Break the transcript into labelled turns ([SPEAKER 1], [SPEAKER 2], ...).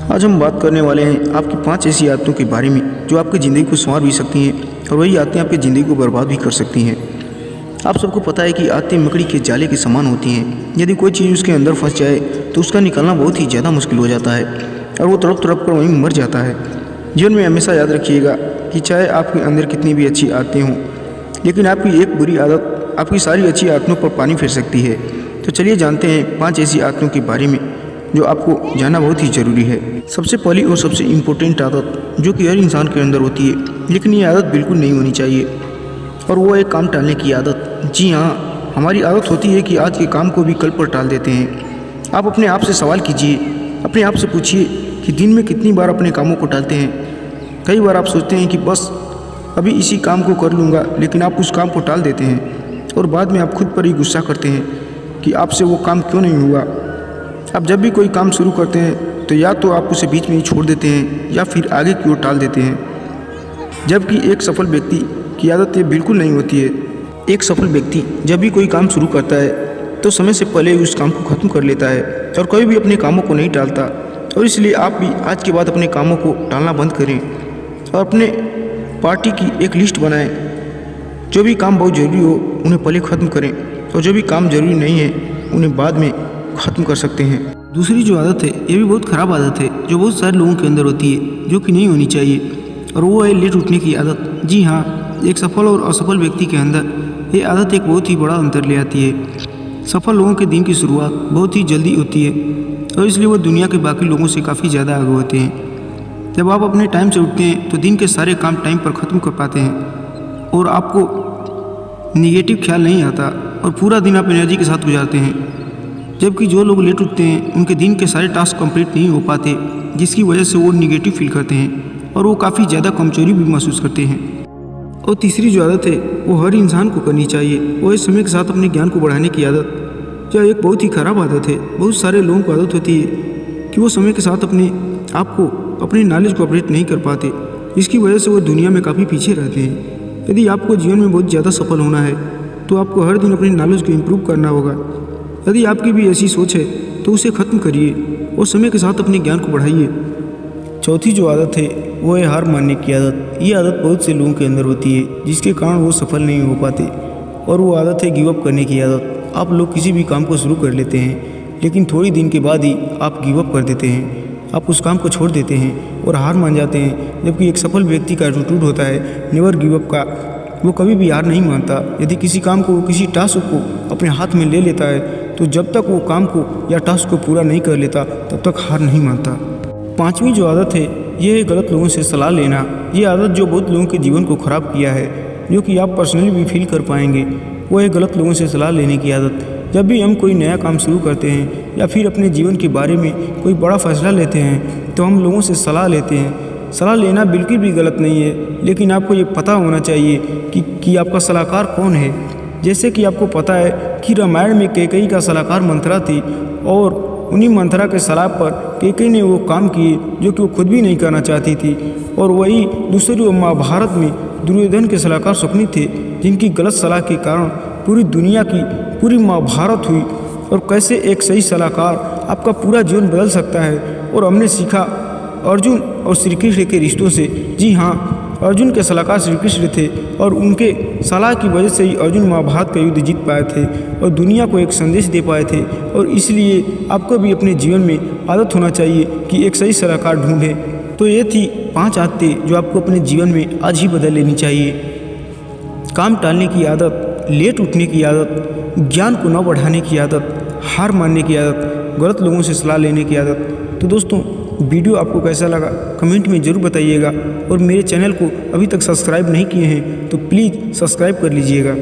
[SPEAKER 1] आज हम बात करने वाले हैं आपकी 5 ऐसी आदतों के बारे में जो आपकी ज़िंदगी को संवार भी सकती हैं और वही आदतें आपकी ज़िंदगी को बर्बाद भी कर सकती हैं। आप सबको पता है कि आदतें मकड़ी के जाले के समान होती हैं। यदि कोई चीज़ उसके अंदर फंस जाए तो उसका निकालना बहुत ही ज़्यादा मुश्किल हो जाता है और वो तड़प तड़प कर वहीं मर जाता है। जीवन में हमेशा याद रखिएगा कि चाहे आपके अंदर कितनी भी अच्छी आदतें हों, लेकिन आपकी एक बुरी आदत आपकी सारी अच्छी आदतों पर पानी फेर सकती है। तो चलिए जानते हैं 5 ऐसी आदतों के बारे में जो आपको जानना बहुत ही ज़रूरी है। सबसे पहली और सबसे इम्पोर्टेंट आदत जो कि हर इंसान के अंदर होती है, लेकिन ये आदत बिल्कुल नहीं होनी चाहिए, और वो है काम टालने की आदत। जी हाँ, हमारी आदत होती है कि आज के काम को भी कल पर टाल देते हैं। आप अपने आप से सवाल कीजिए, अपने आप से पूछिए कि दिन में कितनी बार अपने कामों को टालते हैं। कई बार आप सोचते हैं कि बस अभी इसी काम को कर लूँगा, लेकिन आप उस काम को टाल देते हैं और बाद में आप खुद पर ही गुस्सा करते हैं कि आपसे वो काम क्यों नहीं हुआ। आप जब भी कोई काम शुरू करते हैं तो या तो आप उसे बीच में ही छोड़ देते हैं या फिर आगे की ओर टाल देते हैं, जबकि एक सफल व्यक्ति की आदत ये बिल्कुल नहीं होती है। एक सफल व्यक्ति जब भी कोई काम शुरू करता है तो समय से पहले उस काम को ख़त्म कर लेता है और कभी भी अपने कामों को नहीं टालता। और इसलिए आप भी आज के बाद अपने कामों को टालना बंद करें और अपने पार्टी की एक लिस्ट बनाएं। जो भी काम बहुत ज़रूरी हो उन्हें पहले ख़त्म करें और जो भी काम ज़रूरी नहीं है उन्हें बाद में ख़त्म कर सकते हैं। दूसरी जो आदत है ये भी बहुत ख़राब आदत है जो बहुत सारे लोगों के अंदर होती है, जो कि नहीं होनी चाहिए, और वो है लेट उठने की आदत। जी हाँ, एक सफल और असफल व्यक्ति के अंदर ये आदत एक बहुत ही बड़ा अंतर ले आती है। सफल लोगों के दिन की शुरुआत बहुत ही जल्दी होती है और इसलिए वो दुनिया के बाकी लोगों से काफ़ी ज़्यादा आगे होते हैं। जब आप अपने टाइम से उठते हैं तो दिन के सारे काम टाइम पर ख़त्म कर पाते हैं और आपको निगेटिव ख्याल नहीं आता और पूरा दिन आप एनर्जी के साथ गुजारते हैं। जबकि जो लोग लेट उठते हैं उनके दिन के सारे टास्क कंप्लीट नहीं हो पाते, जिसकी वजह से वो निगेटिव फील करते हैं और वो काफ़ी ज़्यादा कमजोरी भी महसूस करते हैं। और तीसरी जो आदत है वो हर इंसान को करनी चाहिए, वो है समय के साथ अपने ज्ञान को बढ़ाने की आदत। यह एक बहुत ही ख़राब आदत है। बहुत सारे लोगों को आदत होती है कि वो समय के साथ अपने आप को, अपनी नॉलेज को अपडेट नहीं कर पाते, जिसकी वजह से वो दुनिया में काफ़ी पीछे रहते हैं। यदि आपको जीवन में बहुत ज़्यादा सफल होना है तो आपको हर दिन अपनी नॉलेज को इम्प्रूव करना होगा। यदि आपकी भी ऐसी सोच है तो उसे ख़त्म करिए और समय के साथ अपने ज्ञान को बढ़ाइए। चौथी जो आदत है वो है हार मानने की आदत। ये आदत बहुत से लोगों के अंदर होती है जिसके कारण वो सफल नहीं हो पाते, और वो आदत है गिव अप करने की आदत। आप लोग किसी भी काम को शुरू कर लेते हैं लेकिन थोड़ी दिन के बाद ही आप गिव अप कर देते हैं, आप उस काम को छोड़ देते हैं और हार मान जाते हैं। जबकि एक सफल व्यक्ति का एटीट्यूड होता है नेवर गिव अप का, वो कभी भी हार नहीं मानता। यदि किसी काम को, किसी टास्क को अपने हाथ में ले लेता है तो जब तक वो काम को या टास्क को पूरा नहीं कर लेता तब तक हार नहीं मानता। पांचवी जो आदत है ये है गलत लोगों से सलाह लेना। ये आदत जो बहुत लोगों के जीवन को ख़राब किया है, जो कि आप पर्सनली भी फील कर पाएंगे, वो है गलत लोगों से सलाह लेने की आदत। जब भी हम कोई नया काम शुरू करते हैं या फिर अपने जीवन के बारे में कोई बड़ा फैसला लेते हैं तो हम लोगों से सलाह लेते हैं। सलाह लेना बिल्कुल भी गलत नहीं है, लेकिन आपको ये पता होना चाहिए कि आपका सलाहकार कौन है। जैसे कि आपको पता है कि रामायण में कैकेयी का सलाहकार मंथरा थी और उन्हीं मंथरा के सलाह पर कैकेयी ने वो काम किए जो कि वो खुद भी नहीं करना चाहती थी। और वही दूसरी महाभारत में दुर्योधन के सलाहकार शकुनी थे, जिनकी गलत सलाह के कारण पूरी दुनिया की पूरी महाभारत हुई। और कैसे एक सही सलाहकार आपका पूरा जीवन बदल सकता है। और हमने सीखा अर्जुन और श्री कृष्ण के रिश्तों से। जी हाँ, अर्जुन के सलाहकार श्री कृष्ण थे और उनके सलाह की वजह से ही अर्जुन महाभारत का युद्ध जीत पाए थे और दुनिया को एक संदेश दे पाए थे। और इसलिए आपको भी अपने जीवन में आदत होना चाहिए कि एक सही सलाहकार ढूंढें। तो ये थी 5 आदतें जो आपको अपने जीवन में आज ही बदल लेनी चाहिए। काम टालने की आदत, लेट उठने की आदत, ज्ञान को न बढ़ाने की आदत, हार मानने की आदत, गलत लोगों से सलाह लेने की आदत। तो दोस्तों, वीडियो आपको कैसा लगा कमेंट में ज़रूर बताइएगा, और मेरे चैनल को अभी तक सब्सक्राइब नहीं किए हैं तो प्लीज़ सब्सक्राइब कर लीजिएगा।